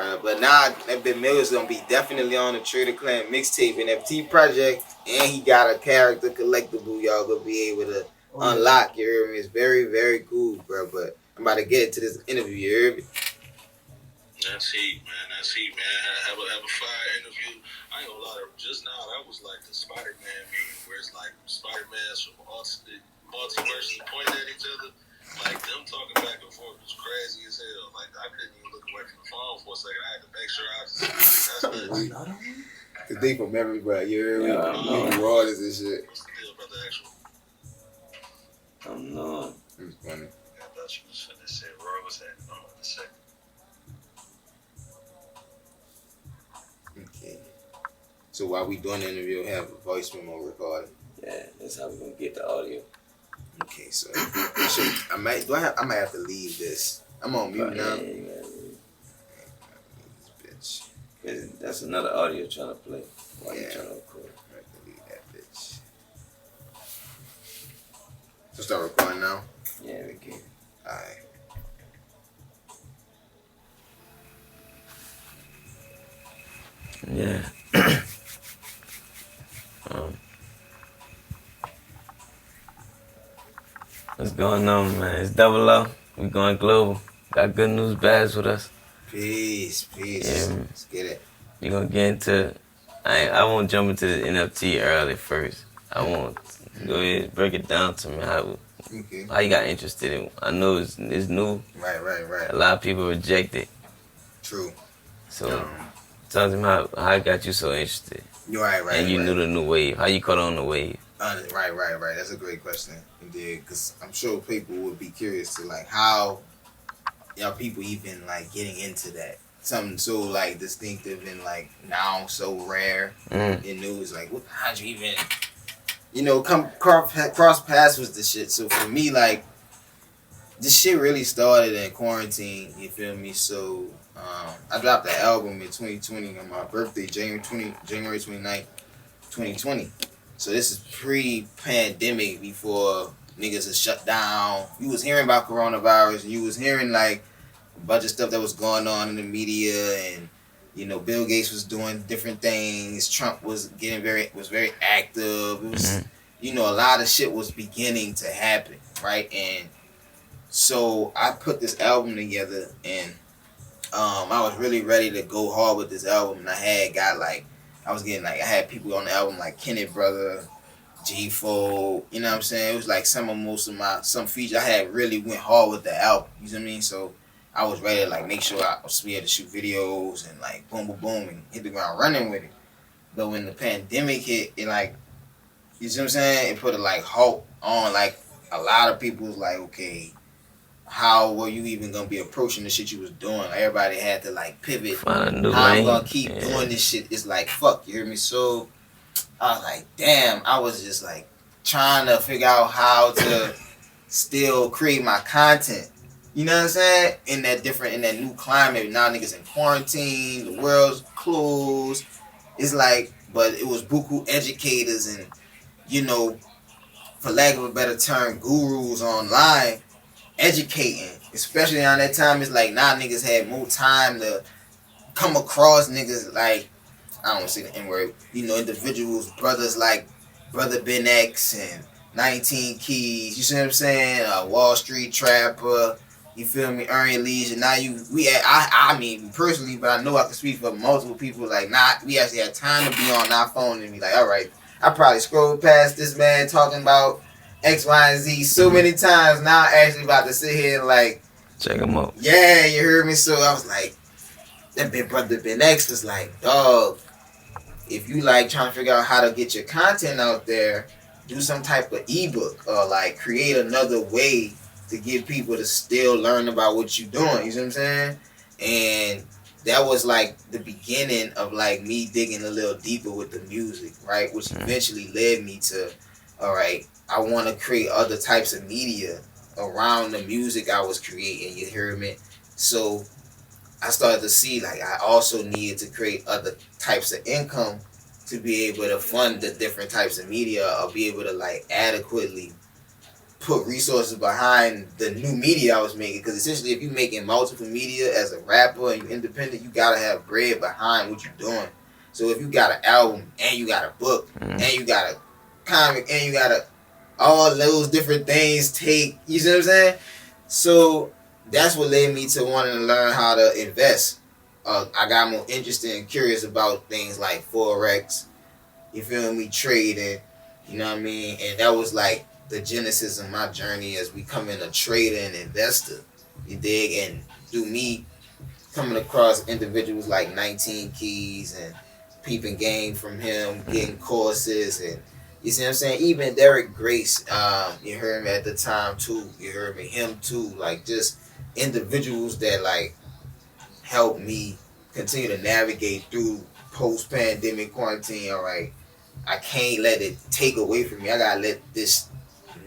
bro. But now that Big Mill is gonna be definitely on the Trader Clan mixtape NFT project, and he got a character collectible. Y'all gonna be able to unlock. You hear me? It's very, very cool, bro. But I'm about to get into this interview. You hear me? That's heat, man. That's heat, man. Have a fire interview. I ain't gonna lie. Just now, that was like the Spider-Man meme, where it's like Spider-Man's from multiverses pointing at each other. Like them talking back and forth was crazy as hell. Like I couldn't even look away from the phone for a second. I had to make sure I was. That's Cause they from everywhere. You hear me? You artists and shit. What's the deal, brother? Actual. I'm not. It's funny. I thought you was finna say Roy was at. I'm about to say. Okay. So while we doing the interview, have a voice memo recorded. Yeah, that's how we're gonna get the audio. Okay, so I might have to leave this. I'm on mute now. Yeah, Bitch. that's another audio trying to play while you trying to record. I have to leave that bitch. So start recording now. Yeah, we can. Alright. Yeah. What's going on, man? It's Double O. We going global. Got Good News Bags with us. Peace. Yeah. Let's get it. We gonna get into. I won't jump into the NFT early first. I won't. Go ahead, break it down to me. How you got interested in? I know it's new. Right. A lot of people reject it. True. So tell them how it got you so interested. Right. And you knew the new wave. How you caught on the wave? Right. That's a great question, indeed. Because I'm sure people would be curious to like how y'all people even like getting into that. Something so like distinctive and like now so rare in news. Like, how'd you even, come cross paths with the shit? So for me, like, this shit really started in quarantine. You feel me? So I dropped the album in 2020 on my birthday, January 29th, 2020. So this is pre-pandemic, before niggas are shut down. You was hearing about coronavirus, and you was hearing like a bunch of stuff that was going on in the media, and Bill Gates was doing different things. Trump was very active. It was a lot of shit was beginning to happen, right? And so I put this album together, and I was really ready to go hard with this album, and I had people on the album like Kenneth Brother, G-Fold, you know what I'm saying? It was like some features I had really went hard with the album, you know what I mean? So I was ready to like make sure I was able to shoot videos and like boom and hit the ground running with it. But when the pandemic hit, it like, you see what I'm saying? It put a like halt on like a lot of people was like, okay, how were you even gonna be approaching the shit you was doing? Everybody had to like pivot. Find a new how lane. I'm gonna keep doing this shit? It's like fuck, you hear me? So I was like, damn, I was just like trying to figure out how to still create my content. You know what I'm saying? In that new climate. Now niggas in quarantine, the world's closed. It's like, but it was buku educators and, for lack of a better term, gurus online educating. Especially on that time, it's like now niggas had more time to come across niggas like, I don't want to say the N-word, individuals, brothers like Brother Ben X and 19 Keys, you see what I'm saying? Wall Street Trapper, you feel me? Earn Your Leisure. Now I mean, personally, but I know I can speak for multiple people, like, we actually had time to be on our phone and be like, all right, I probably scrolled past this man talking about X, Y, and Z so many times. Now I'm actually about to sit here and like, check him out. Yeah, you heard me? So I was like, that big brother Ben X was like, dog, if you like trying to figure out how to get your content out there, do some type of ebook or like create another way to get people to still learn about what you're doing. You see what I'm saying? And that was like the beginning of like me digging a little deeper with the music, right? Which eventually led me to, all right, I want to create other types of media around the music I was creating. You hear me? So I started to see like I also needed to create other types of income to be able to fund the different types of media or be able to like adequately put resources behind the new media I was making. Because essentially, if you're making multiple media as a rapper and you're independent, you gotta have bread behind what you're doing. So if you got an album and you got a book and you got a comic and you got all those different things take, you see what I'm saying? So that's what led me to wanting to learn how to invest. I got more interested and curious about things like Forex, you feel me, trading, you know what I mean? And that was like the genesis of my journey as becoming a trader and investor, you dig? And through me coming across individuals like 19 Keys and peeping game from him, getting courses, and you see what I'm saying? Even Derek Grace, you heard me at the time too. You heard me, him too. Like just individuals that like helped me continue to navigate through post-pandemic quarantine. All right, I can't let it take away from me. I gotta let this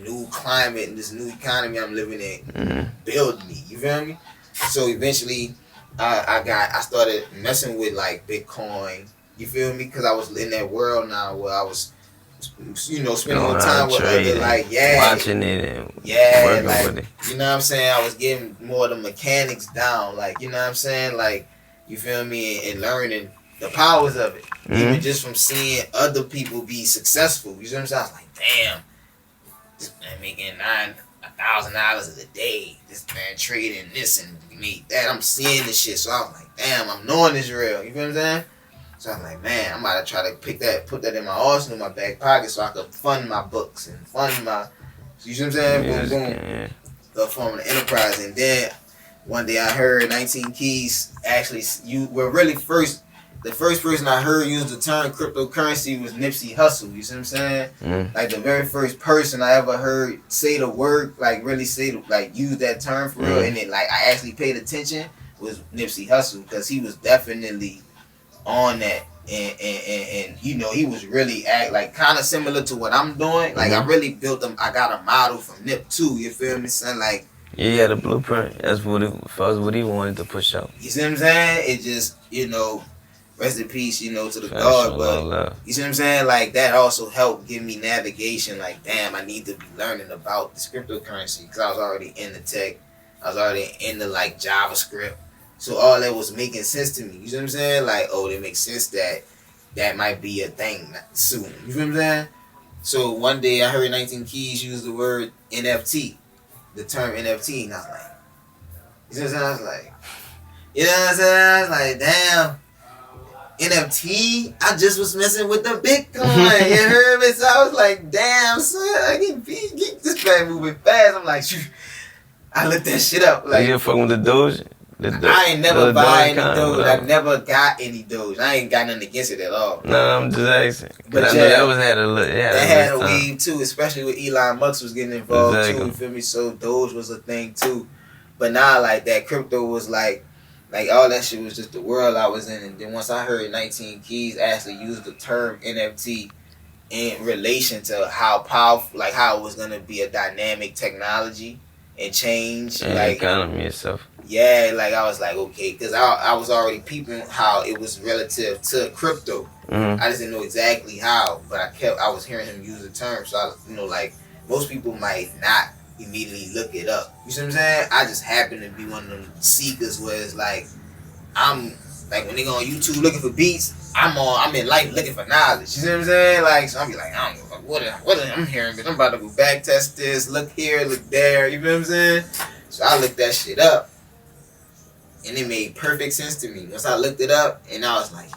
new climate and this new economy I'm living in build me. You feel me? So eventually, I started messing with like Bitcoin. You feel me? Because I was in that world now where I was, you know, spending more time with other, like, watching it and working like, with it. You know what I'm saying? I was getting more of the mechanics down, like, you know what I'm saying? Like, you feel me? And learning the powers of it. Even just from seeing other people be successful. You know what I'm saying? I was like, damn, this man making $1,000 a day. This man trading this and made that. I'm seeing this shit. So I was like, damn, I'm knowing this real. You feel what I'm saying? So I'm like, man, I'm about to try to put that in my arsenal, in my back pocket, so I could fund my books and fund my, you see what I'm saying? Boom. The form of the enterprise. And then one day I heard 19 Keys actually, the first person I heard use the term cryptocurrency was Nipsey Hussle. You see what I'm saying? Like the very first person I ever heard say the word, like really use that term for real, and then like I actually paid attention was Nipsey Hussle, because he was definitely on that, and you know, he was really like kind of similar to what I'm doing. Like I really I got a model from Nip too. You feel me, son? Like he had a blueprint. That's what what he wanted to push out. You see what I'm saying? It just, you know, rest in peace, you know, to the God. But you see what I'm saying? Like that also helped give me navigation. Like, damn, I need to be learning about this cryptocurrency, because I was already in the tech. I was already into like JavaScript. So all that was making sense to me. You see what I'm saying? Like, oh, it makes sense that might be a thing soon. You feel what I'm saying? So one day I heard 19 Keys use the word NFT, the term NFT, and I was like, you see what I'm saying? I was like, you know what I'm saying? I was like, damn, NFT? I just was messing with the Bitcoin. You heard me? So I was like, damn, son, I get this man moving fast. I'm like, shoot. I looked that shit up. Like, you fucking with the Doge? I ain't never buy any Doge. I never got any Doge. I ain't got nothing against it at all. No, I'm just asking. But I yeah, know that had a wave too, especially with Elon Musk was getting involved too. You feel me? So Doge was a thing too. But now, like that crypto was like all that shit was just the world I was in. And then once I heard 19 Keys actually use the term NFT in relation to how powerful, like how it was gonna be a dynamic technology and change, like economy itself. Yeah, like I was like, okay, because I was already peeping how it was relative to crypto. I just didn't know exactly how, but I was hearing him use the term, so I, you know, like most people might not immediately look it up. You see what I'm saying? I just happen to be one of them seekers where it's like I'm like when they go on YouTube looking for beats, I'm in life looking for knowledge. You see what I'm saying? Like so I'm be like, I don't know what I'm hearing, but I'm about to go back test this, look here, look there. You know what I'm saying? So I looked that shit up. And it made perfect sense to me. Once I looked it up, and I was like,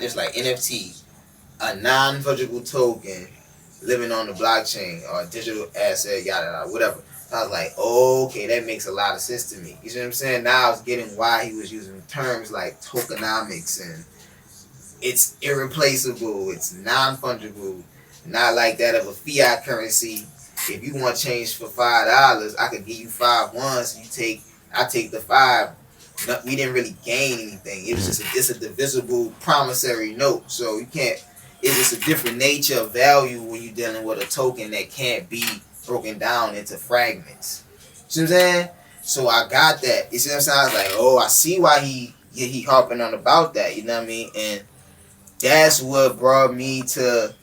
it's like NFT, a non-fungible token living on the blockchain or a digital asset, yada yada, whatever. So I was like, oh, okay, that makes a lot of sense to me. You see what I'm saying? Now I was getting why he was using terms like tokenomics and it's irreplaceable, it's non-fungible, not like that of a fiat currency. If you want change for $5, I could give you 5 ones. I take the 5. No, we didn't really gain anything. It was just it's a divisible promissory note. So you can't. It's just a different nature of value when you're dealing with a token that can't be broken down into fragments. See what I'm saying? So I got that. You see what I'm saying? I was like, oh, I see why he harping on about that. You know what I mean? And that's what brought me to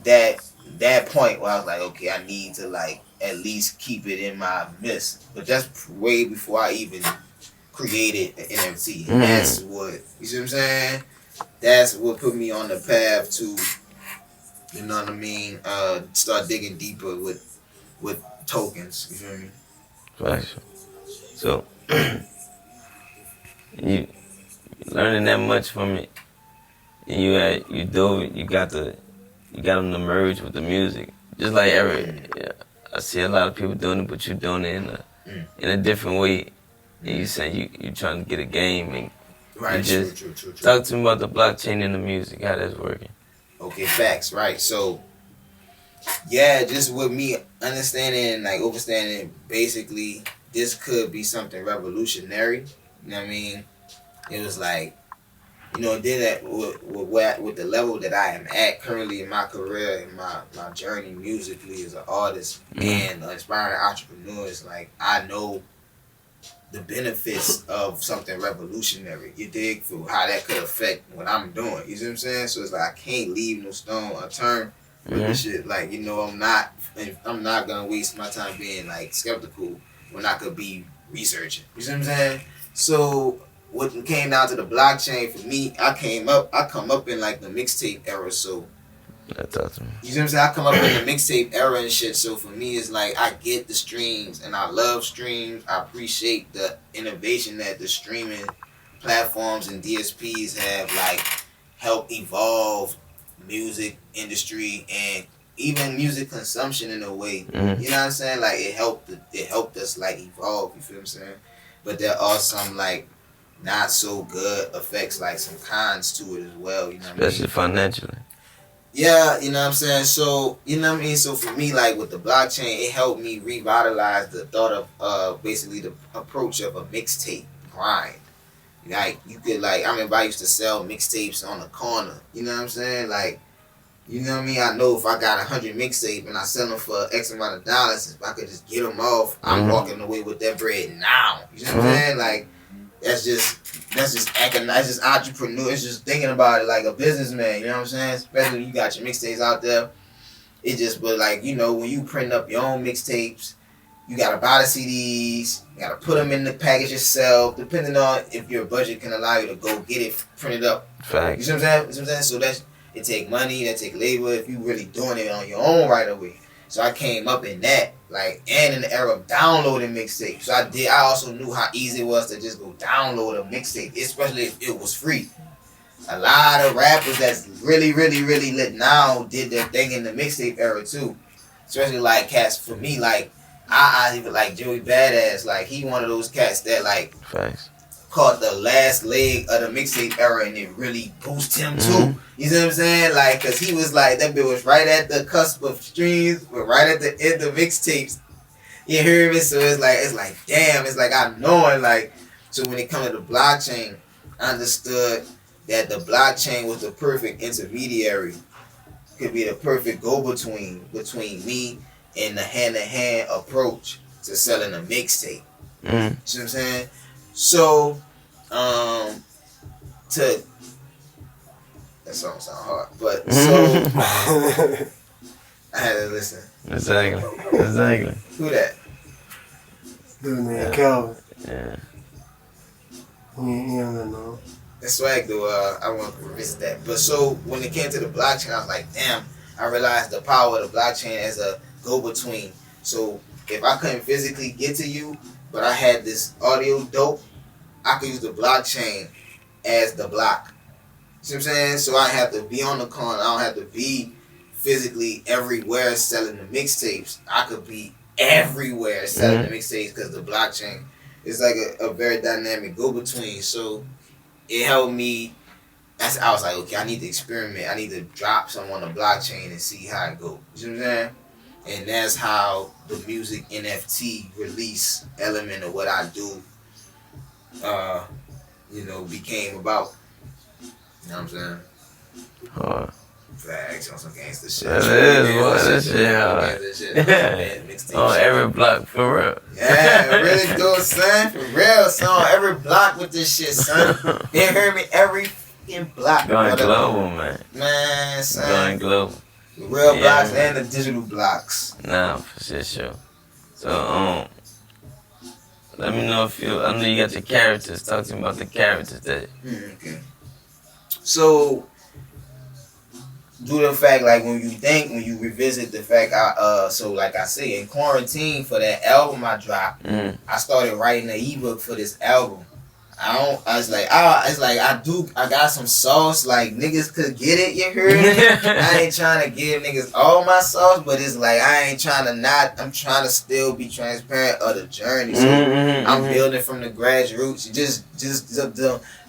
that that point where I was like, okay, I need to like at least keep it in my midst. But that's way before I even created an NFT. And that's what, you see what I'm saying? That's what put me on the path to, you know what I mean, start digging deeper with tokens. You feel me? Right. So you learning that much from it, and you got them to merge with the music. Just like I see a lot of people doing it, but you doing it in a different way. And you saying you trying to get a game and Right, true. Talk to me about the blockchain and the music, how that's working. Okay, facts, right. So, yeah, just with me understanding, like, understanding, basically, this could be something revolutionary. You know what I mean? It was like, you know, did that with the level that I am at currently in my career and my journey musically as an artist and an aspiring entrepreneur. It's like, I know the benefits of something revolutionary. You dig? For how that could affect what I'm doing. You see what I'm saying? So it's like I can't leave no stone unturned with this shit. Like, you know, I'm not gonna waste my time being like skeptical when I could be researching. You see what I'm saying? So what came down to the blockchain for me, I come up in like the mixtape era, so that's awesome. You see what I'm saying? I come up in the mixtape era and shit, so for me it's like I get the streams and I love streams. I appreciate the innovation that the streaming platforms and DSPs have like helped evolve music industry and even music consumption in a way. You know what I'm saying? Like it helped us like evolve, you feel what I'm saying? But there are some like not so good effects, like some cons to it as well, you know what I mean? Especially financially. Yeah, you know what I'm saying? So, you know what I mean? So for me, like with the blockchain, it helped me revitalize the thought of basically the approach of a mixtape grind. Like you could I remember I used to sell mixtapes on the corner. You know what I'm saying? Like, you know what I mean? I know if I got 100 mixtapes and I sell them for X amount of dollars, if I could just get them off, I'm walking away with that bread now. You know what I'm saying? Like, that's just entrepreneur. It's just thinking about it like a businessman. You know what I'm saying? Especially when you got your mixtapes out there. It just, but like, you know, when you print up your own mixtapes, you gotta buy the CDs. You gotta put them in the package yourself. Depending on if your budget can allow you to go get it printed up. Facts. You see what I'm saying? So it take money. That take labor. If you really doing it on your own right away. So I came up in that, like, and in the era of downloading mixtapes. So I also knew how easy it was to just go download a mixtape, especially if it was free. A lot of rappers that's really, really, really lit now did their thing in the mixtape era too. Especially like cats, for me, like, I even like Joey Badass, like, he one of those cats that, like, Facts. caught the last leg of the mixtape era and it really boosted him too. You see what I'm saying? Like, cause he was like, that bit was right at the cusp of streams, but right at the end of mixtapes. You hear me? So it's like, damn, it's like I knowing, like, so when it comes to the blockchain, I understood that the blockchain was the perfect intermediary. Could be the perfect go-between between me and the hand-to-hand approach to selling a mixtape. See what I'm saying? So, that song sound hard, but so I had to listen. Exactly. Who that? Dude named Calvin. Yeah. He don't know. That's swag though. I want to revisit that. But so when it came to the blockchain, I was like, damn. I realized the power of the blockchain as a go-between. So if I couldn't physically get to you, but I had this audio dope, I could use the blockchain as the block. See what I'm saying? So I have to be on the corner. I don't have to be physically everywhere selling the mixtapes. I could be everywhere selling the mixtapes because the blockchain is like a very dynamic go-between. So it helped me. I was like, okay, I need to experiment. I need to drop some on the blockchain and see how it goes. You know what I'm saying? And that's how the music NFT release element of what I do, became about. You know what I'm saying? Hard. Facts on some gangster shit. That is, boy. That shit hard. On every block, for real. Yeah, really do, son. For real, son. On every block with this shit, son. You heard me? Every fucking block. Going global, man. Man, son. Going global. The real Yeah, blocks man. and the digital blocks. Nah, for sure. So, let me know if I know you got your characters. Talk to me about the characters that. Okay. So, due to the fact, like when you revisit the fact, so like I say, in quarantine for that album I dropped, I started writing an ebook for this album. I got some sauce, like niggas could get it, you heard me? I ain't trying to give niggas all my sauce, but it's like I ain't trying to I'm trying to still be transparent of the journey. So I'm building from the grassroots. Just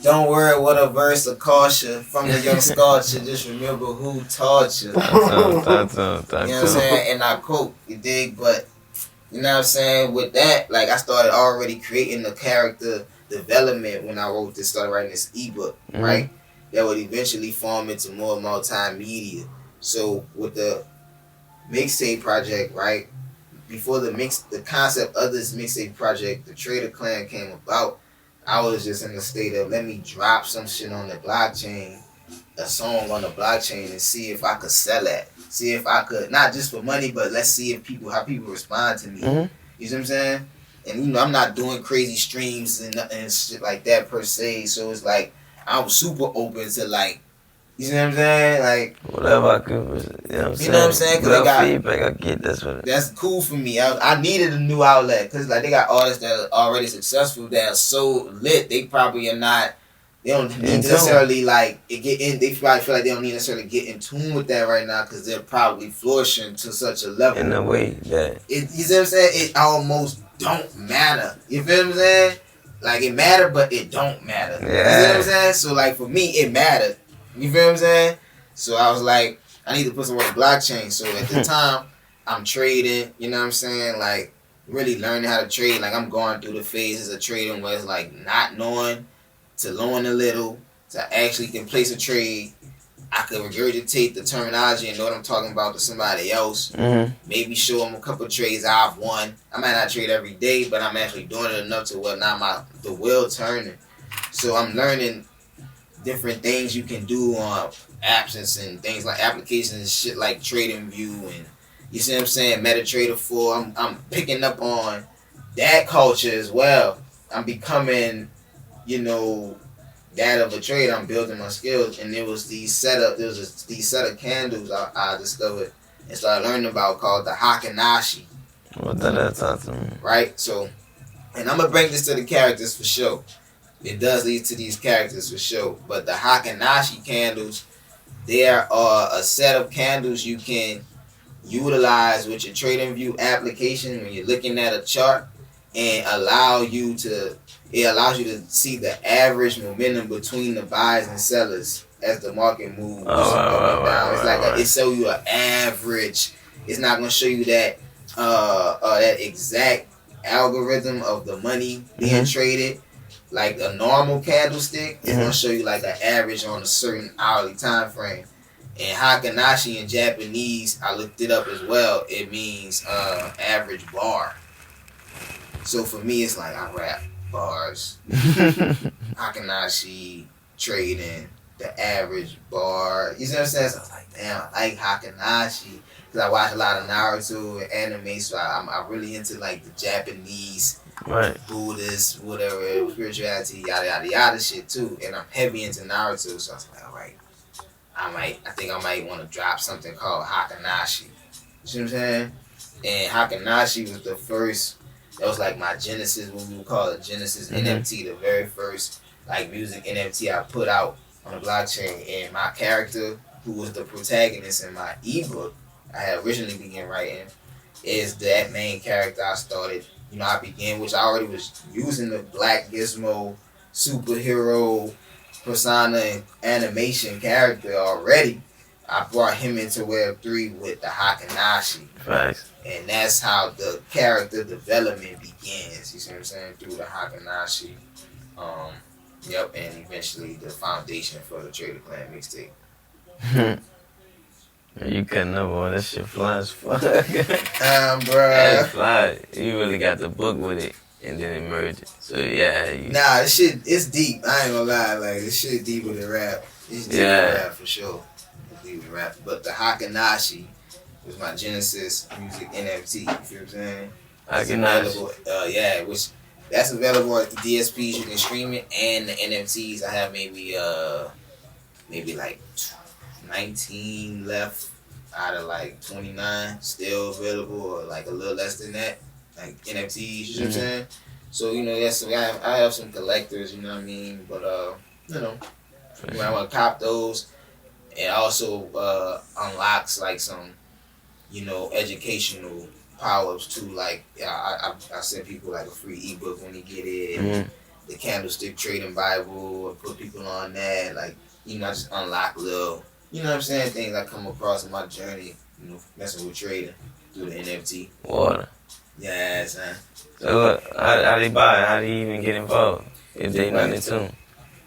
don't worry what a verse will cost you from the young sculpture. Just remember who taught you. You know what I'm saying? And I quote, you dig? But you know what I'm saying? With that, like I started already creating the character development when I started writing this ebook, right? That would eventually form into more multimedia. So with the mixtape project, right? Before the concept of this mixtape project, the Trader Clan came about, I was just in the state of let me drop some shit on the blockchain, a song on the blockchain, and see if I could sell that. See if I could, not just for money, but let's see if how people respond to me. You know what I'm saying? And you know, I'm not doing crazy streams and shit like that per se. So it's like I was super open to like, you know what I'm saying? Like whatever I could, you know what I'm saying? Cause they got feedback I get. That's cool for me. I needed a new outlet because like they got artists that are already successful that are so lit. They probably are not. They don't need necessarily like get in. They probably feel like they don't need necessarily get in tune with that right now because they're probably flourishing to such a level. In a way that you see what I'm saying? It almost don't matter. You feel what I'm saying? Like it matter, but it don't matter. Yeah. You see what I'm saying? So like for me, it mattered. You feel what I'm saying? So I was like, I need to put some on the blockchain. So at the time, I'm trading. You know what I'm saying? Like really learning how to trade. Like I'm going through the phases of trading where it's like not knowing to knowing a little to actually can place a trade. I could regurgitate the terminology and know what I'm talking about to somebody else. Maybe show them a couple of trades I've won. I might not trade every day, but I'm actually doing it enough to where now the wheel turning. So I'm learning different things you can do on apps and things like applications and shit like TradingView and you see what I'm saying, MetaTrader 4. I'm picking up on that culture as well. I'm becoming, you know, that of a trade. I'm building my skills, and there was these set of candles I discovered and started learning about called the Hakanashi. What that talk to me? Right. So, and I'm gonna bring this to the characters for sure. It does lead to these characters for sure. But the Hakanashi candles, there are a set of candles you can utilize with your TradingView application when you're looking at a chart, and it allows you to see the average momentum between the buyers and sellers as the market moves up and down. It's like it shows you an average. It's not gonna show you that that exact algorithm of the money being traded like a normal candlestick. It's gonna show you like an average on a certain hourly time frame. And Hakanashi in Japanese, I looked it up as well. It means average bar. So for me, it's like I rap bars. Hakanashi, trading, the average bar. You see what I'm saying? So I was like, damn, I like Hakanashi. Because I watch a lot of Naruto and anime, so I'm really into like the Japanese, Buddhist, whatever, spirituality, yada, yada, yada shit too. And I'm heavy into Naruto, so I was like, all right, I think I might want to drop something called Hakanashi. You see what I'm saying? And Hakanashi was the first. That was like my Genesis, what we would call it Genesis NFT, the very first like music NFT I put out on the blockchain. And my character, who was the protagonist in my ebook I had originally began writing, is that main character I started. You know, I began, which I already was using the Black Gizmo superhero persona and animation character already. I brought him into Web3 with the Hakanashi. Facts. And that's how the character development begins. You see what I'm saying? Through the Hakanashi. Yep, and eventually the foundation for the Trader Clan mixtape. You cutting up on that shit fly as fuck. Bruh. That's fly. You really got the book with it and then it merged. So yeah. Nah, this shit, it's deep. I ain't gonna lie. Like, this shit deeper than rap. It's deeper than rap for sure. leave it rap. But the Hakanashi was my Genesis music NFT. You feel what I'm saying? It's available. Yeah, which that's available at the DSPs. You can stream it, and the NFTs. I have maybe like 19 left out of like 29 still available, or like a little less than that, like NFTs. You know what I'm saying? So yes, I have some collectors. You know what I mean? But I want to cop those. It also unlocks like some, educational power-ups too. Like I send people like a free ebook when they get it. The Candlestick Trading Bible. I put people on that. Like I just unlock little, what I'm saying, things I come across in my journey. Messing with trading through the NFT. Water. Yeah, son. So how they buy it? How do you even get involved if they not in tune?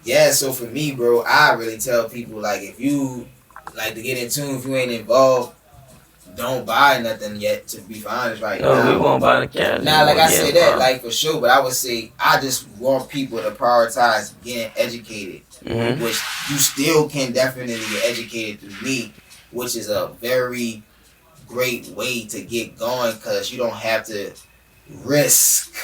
Yeah, so for me, bro, I really tell people, like, if you like to get in tune, if you ain't involved, don't buy nothing yet, to be honest, right now. No, we won't buy the camera. Nah, like I said that, like, for sure, but I would say I just want people to prioritize getting educated, which you still can definitely get educated through me, which is a very great way to get going, because you don't have to risk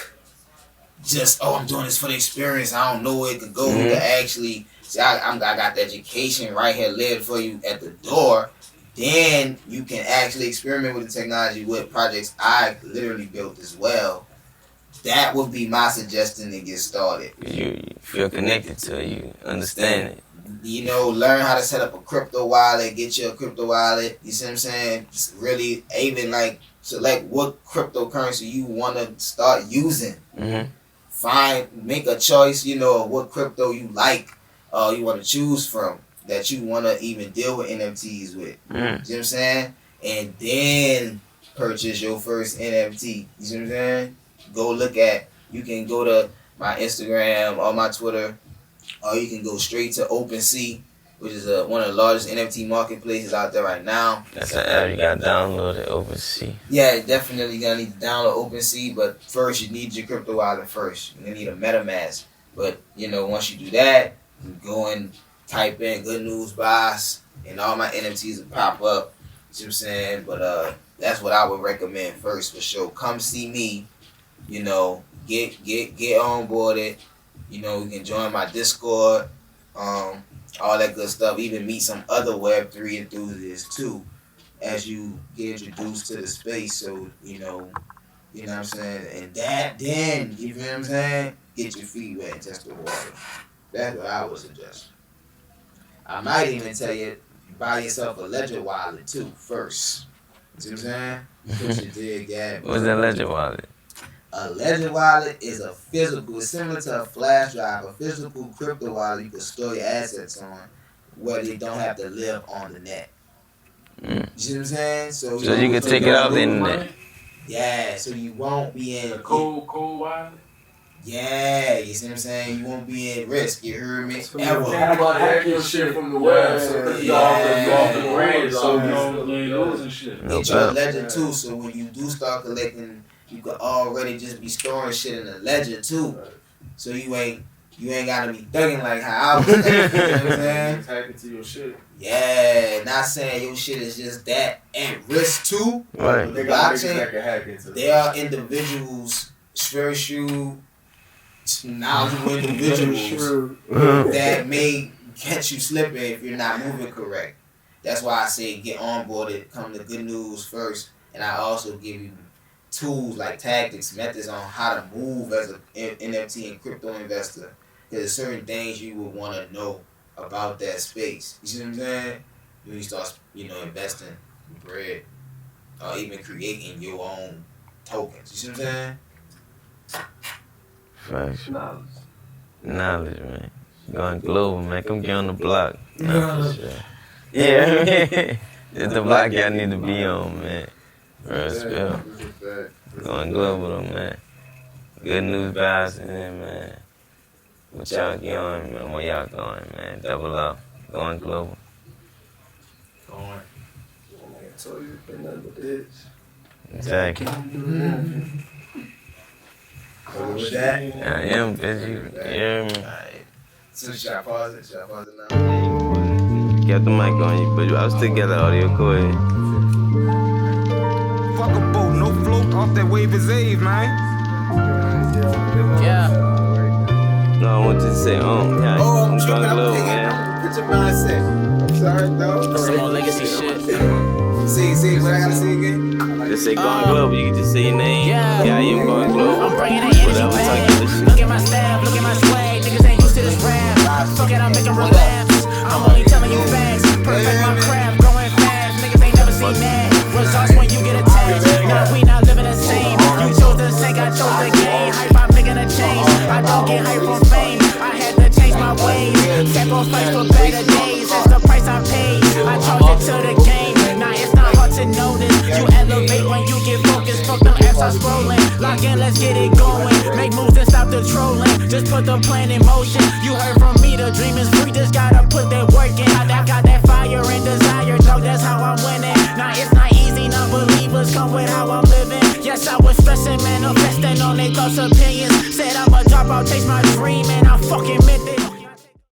just, I'm doing this for the experience. I don't know where it could go. You can actually see, I got the education right here laid for you at the door. Then you can actually experiment with the technology with projects I literally built as well. That would be my suggestion to get started. You feel connected to it. You understand it. Learn how to set up a crypto wallet, get your crypto wallet. You see what I'm saying? It's really even like select what cryptocurrency you want to start using. Make a choice, of what crypto you like, you want to choose from, that you want to even deal with NFTs with. You know what I'm saying? And then purchase your first NFT. You see what I'm saying? You can go to my Instagram or my Twitter, or you can go straight to OpenSea, which is one of the largest NFT marketplaces out there right now. That's an app you got to download at OpenSea. Yeah, definitely gonna need to download OpenSea, but first you need your crypto wallet first. You're gonna need a MetaMask. But once you do that, you go and type in Good News Boss, and all my NFTs will pop up. You know what I'm saying? But that's what I would recommend first, for sure. Come see me. Get on board. You can join my Discord. All that good stuff. Even meet some other Web3 enthusiasts too, as you get introduced to the space. So you know what I'm saying. And then you feel what I'm saying. Get your feet wet and test the water. That's what I would suggest. I might even tell you, buy yourself a Ledger wallet too first. You see what I'm saying? Put your dig at. What's that Ledger wallet? A Ledger wallet is a physical, it's similar to a flash drive, a physical crypto wallet you can store your assets on, where they don't have to live on the net. You see what I'm saying? So you can take it out in the net. Yeah, so you won't be in cold wallet. Yeah, you see what I'm saying? You won't be at risk. You heard me? So ever. Hacking shit from the web, so you off the brand, so you ain't losing shit. Get your Ledger too, so when you do start collecting, you could already just be storing shit in the Ledger too. So you ain't gotta be thugging like how I was thugging, you know what I'm saying? Hacking to your shit. Yeah, not saying your shit is just that at risk too. Right. They got niggas that can hack into They are individuals, very shrewd, knowledgeable individuals that may catch you slipping if you're not moving correct. That's why I say get onboarded, come to Good News first, and I also give you tools like tactics, methods on how to move as an NFT and crypto investor. There's certain things you would want to know about that space. You see what I'm saying? When you start, investing bread, or even creating your own tokens. You see what I'm saying? Facts. Knowledge, man. Going global, man. Come get on the block. Nah, for sure. Yeah, it's the block y'all need to be on, man. Real spill. Going global, though, man. Good News Boss in there, man. What y'all going, man? Where y'all going, man? Double up. Going global. Going. I told you, ain't nothing but this. Exactly. With that, I am busy. You hear me? alright. So should I pause it? Should I pause it now? kept the mic on you, but I was still got the audio. Go ahead. Fuck a boat, no float off that wave is Ave, man. Yeah. No, I want you to say, yeah, I'm tripping, drunk low, thinking, man. Put your mindset. Sorry, dog. Some more legacy shit. See, what I gotta say again? Just say going global, you can just say your name. Yeah. Yeah, I am going global. I'm bringing the energy Whatever, talk back. your shit. Look at my style, look at my swag. Niggas ain't used to this rap. Fuck it, I'm making relapse. I'm only telling you facts. Perfect my craft, growing fast. Niggas ain't never seen that. Results when you get attached. Now we not living the same. You chose to sink, I chose the game. Hype, I'm making a change. I don't get hype from fame. I had to change my ways. Sacrifice for better days. That's the price I paid. I charge it to the game. Now it's not hard to notice. You elevate when you get focused. Fuck them apps I'm scrolling. Lock in, let's get it going. Make moves and stop the trolling. Just put the plan in motion. You heard from me.